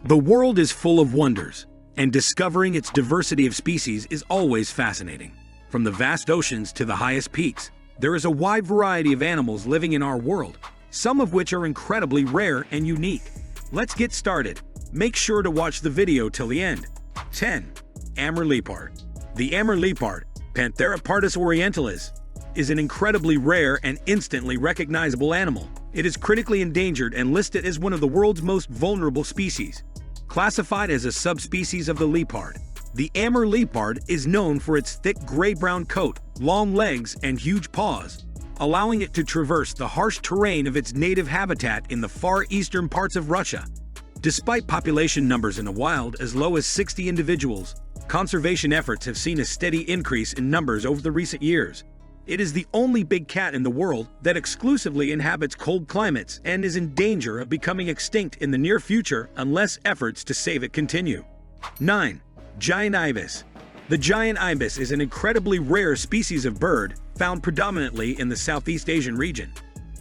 The world is full of wonders, and discovering its diversity of species is always fascinating. From the vast oceans to the highest peaks, there is a wide variety of animals living in our world, some of which are incredibly rare and unique. Let's get started. Make sure to watch the video till the end. 10. AMUR leopard. The AMUR leopard, Panthera pardus orientalis, is an incredibly rare and instantly recognizable animal. It is critically endangered and listed as one of the world's most vulnerable species. Classified as a subspecies of the leopard, the AMUR leopard is known for its thick gray-brown coat, long legs, and huge paws, allowing it to traverse the harsh terrain of its native habitat in the far eastern parts of Russia. Despite population numbers in the wild as low as 60 individuals, conservation efforts have seen a steady increase in numbers over the recent years. It is the only big cat in the world that exclusively inhabits cold climates and is in danger of becoming extinct in the near future unless efforts to save it continue. 9. Giant ibis. The giant ibis is an incredibly rare species of bird found predominantly in the Southeast Asian region.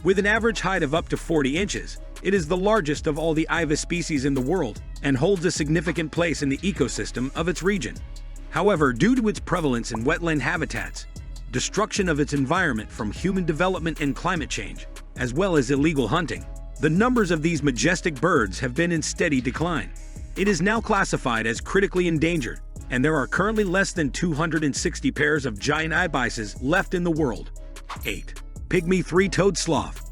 With an average height of up to 40 inches, it is the largest of all the ibis species in the world and holds a significant place in the ecosystem of its region. However, due to its prevalence in wetland habitats, destruction of its environment from human development and climate change, as well as illegal hunting, the numbers of these majestic birds have been in steady decline. It is now classified as critically endangered, and there are currently less than 260 pairs of giant ibises left in the world. 8. Pygmy three-toed sloth.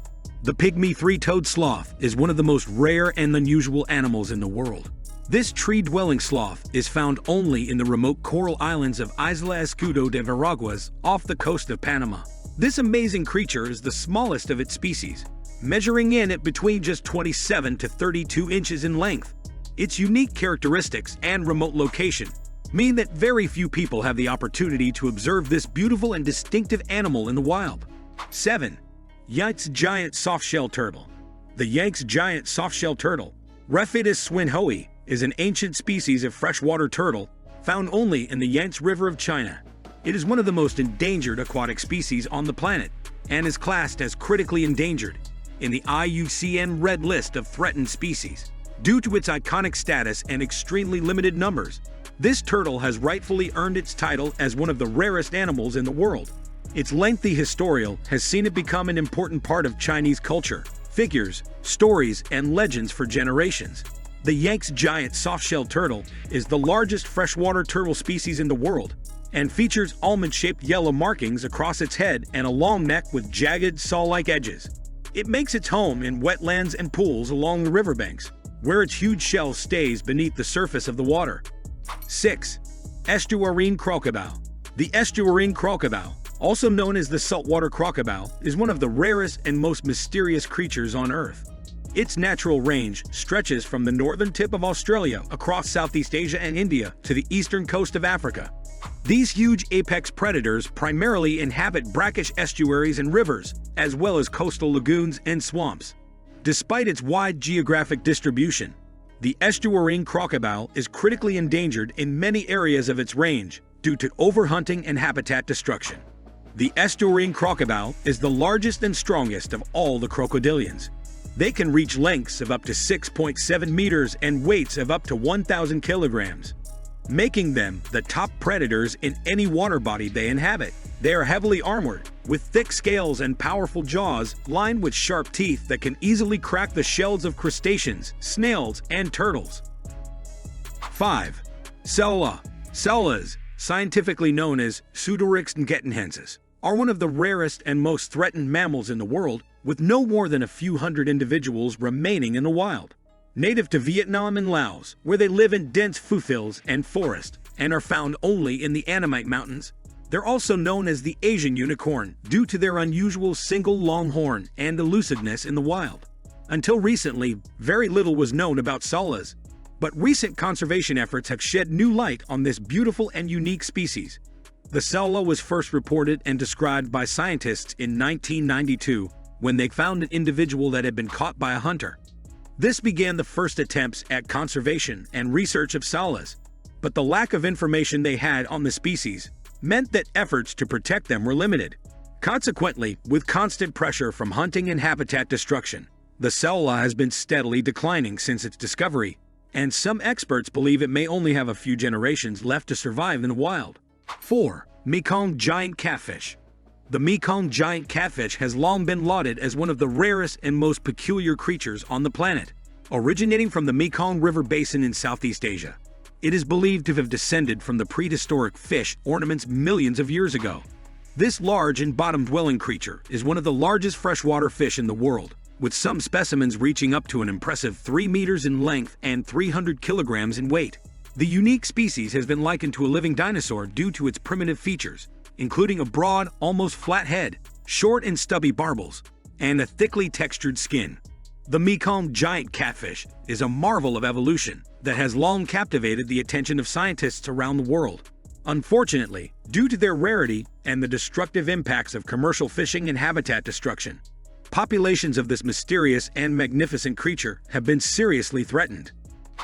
The pygmy three-toed sloth is one of the most rare and unusual animals in the world. This tree-dwelling sloth is found only in the remote coral islands of Isla Escudo de Veraguas off the coast of Panama. This amazing creature is the smallest of its species, measuring in at between just 27 to 32 inches in length. Its unique characteristics and remote location mean that very few people have the opportunity to observe this beautiful and distinctive animal in the wild. 7. YANGTZE giant softshell turtle. The YANGTZE giant softshell turtle, Rarest swinhoe, is an ancient species of freshwater turtle found only in the Yangtze River of China. It is one of the most endangered aquatic species on the planet and is classed as critically endangered in the IUCN Red List of threatened species. Due to its iconic status and extremely limited numbers, this turtle has rightfully earned its title as one of the rarest animals in the world. Its lengthy historial has seen it become an important part of Chinese culture, figures, stories, and legends for generations. The YANGTZE giant softshell turtle is the largest freshwater turtle species in the world and features almond-shaped yellow markings across its head and a long neck with jagged, saw-like edges. It makes its home in wetlands and pools along the riverbanks, where its huge shell stays beneath the surface of the water. 6. Estuarine crocodile. The estuarine crocodile, also known as the saltwater crocodile, is one of the rarest and most mysterious creatures on Earth. Its natural range stretches from the northern tip of Australia across Southeast Asia and India to the eastern coast of Africa. These huge apex predators primarily inhabit brackish estuaries and rivers, as well as coastal lagoons and swamps. Despite its wide geographic distribution, the estuarine crocodile is critically endangered in many areas of its range due to overhunting and habitat destruction. The estuarine crocodile is the largest and strongest of all the crocodilians. They can reach lengths of up to 6.7 meters and weights of up to 1,000 kilograms, making them the top predators in any water body they inhabit. They are heavily armored, with thick scales and powerful jaws lined with sharp teeth that can easily crack the shells of crustaceans, snails, and turtles. 5. SLOTH. Sloths, scientifically known as Pseudorix ngetenhensis, are one of the rarest and most threatened mammals in the world, with no more than a few hundred individuals remaining in the wild. Native to Vietnam and Laos, where they live in dense foothills and forest, and are found only in the Annamite Mountains. They're also known as the Asian unicorn due to their unusual single long horn and elusiveness in the wild. Until recently, very little was known about sloths, but recent conservation efforts have shed new light on this beautiful and unique species. The sloth was first reported and described by scientists in 1992 when they found an individual that had been caught by a hunter. This began the first attempts at conservation and research of sloths, but the lack of information they had on the species meant that efforts to protect them were limited. Consequently, with constant pressure from hunting and habitat destruction, the sloth has been steadily declining since its discovery, and some experts believe it may only have a few generations left to survive in the wild. 4. Mekong giant catfish. The Mekong giant catfish has long been lauded as one of the rarest and most peculiar creatures on the planet. Originating from the Mekong River basin in Southeast Asia, it is believed to have descended from the prehistoric fish ornaments millions of years ago. This large and bottom-dwelling creature is one of the largest freshwater fish in the world, with some specimens reaching up to an impressive 3 meters in length and 300 kilograms in weight. The unique species has been likened to a living dinosaur due to its primitive features, including a broad, almost flat head, short and stubby barbels, and a thickly textured skin. The Mekong giant catfish is a marvel of evolution that has long captivated the attention of scientists around the world. Unfortunately, due to their rarity and the destructive impacts of commercial fishing and habitat destruction, populations of this mysterious and magnificent creature have been seriously threatened.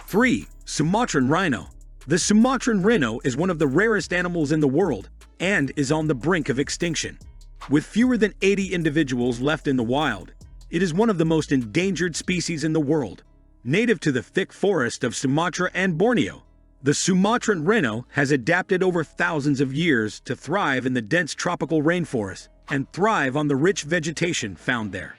3. Sumatran rhino. The Sumatran rhino is one of the rarest animals in the world and is on the brink of extinction. With fewer than 80 individuals left in the wild, it is one of the most endangered species in the world. Native to the thick forest of Sumatra and Borneo, the Sumatran rhino has adapted over thousands of years to thrive in the dense tropical rainforest and thrive on the rich vegetation found there.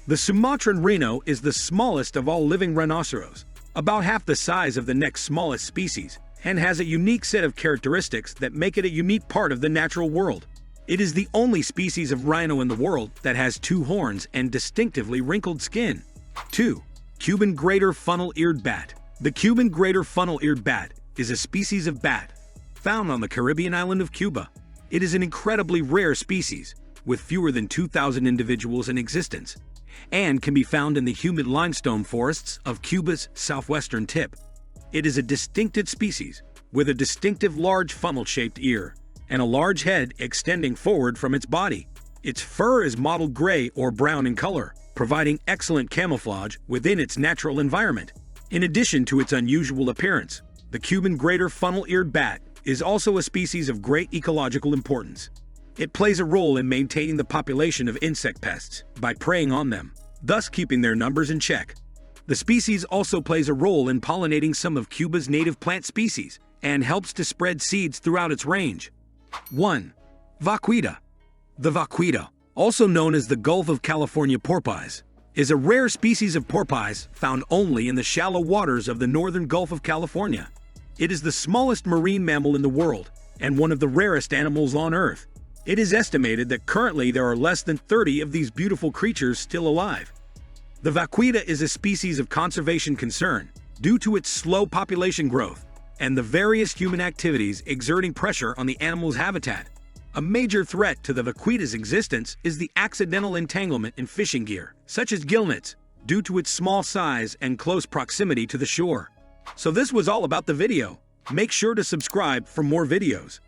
The Sumatran rhino is the smallest of all living rhinoceros, about half the size of the next smallest species, and has a unique set of characteristics that make it a unique part of the natural world. It is the only species of rhino in the world that has 2 horns and distinctively wrinkled skin. 2. Cuban greater funnel-eared bat. The Cuban greater funnel-eared bat is a species of bat found on the Caribbean island of Cuba. It is an incredibly rare species, with fewer than 2,000 individuals in existence, and can be found in the humid limestone forests of Cuba's southwestern tip. It is a distinctive species, with a distinctive large funnel-shaped ear and a large head extending forward from its body. Its fur is mottled gray or brown in color, providing excellent camouflage within its natural environment. In addition to its unusual appearance, the Cuban greater funnel-eared bat is also a species of great ecological importance. It plays a role in maintaining the population of insect pests by preying on them, thus keeping their numbers in check. The species also plays a role in pollinating some of Cuba's native plant species and helps to spread seeds throughout its range. 1. Vaquita. The vaquita, also known as the Gulf of California porpoise, is a rare species of porpoise found only in the shallow waters of the northern Gulf of California. It is the smallest marine mammal in the world and one of the rarest animals on Earth. It is estimated that currently there are less than 30 of these beautiful creatures still alive. The vaquita is a species of conservation concern due to its slow population growth and the various human activities exerting pressure on the animal's habitat. A major threat to the vaquita's existence is the accidental entanglement in fishing gear, such as gill nets, due to its small size and close proximity to the shore. So this was all about the video. Make sure to subscribe for more videos.